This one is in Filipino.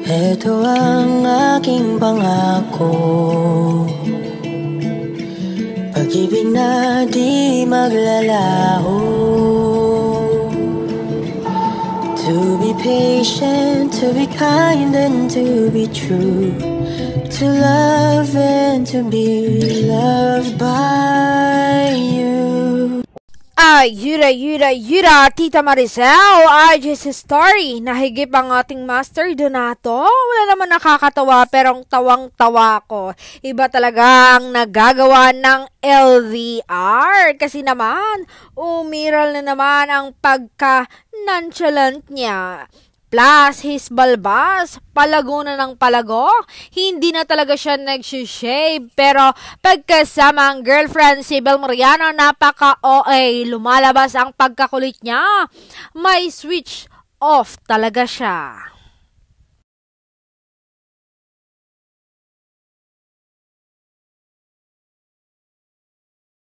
Ito ang aking pangako, pag-ibig na di maglalaho. To be patient, to be kind and to be true, to love and to be loved by you. Yura, Tita Maricel, just a story. Nahigip ang ating Master Donato. Wala naman nakakatawa pero tawang-tawa ko. Iba talaga ang nagagawa ng LDR. Kasi naman, umiral na naman ang pagka-nonchalant niya. Plus, his balbas, palago na ng palago. Hindi na talaga siya nag-shave. Pero pagkasama ang girlfriend si Bel Mariano, napaka-OA. Lumalabas ang pagkakulit niya. May switch off talaga siya.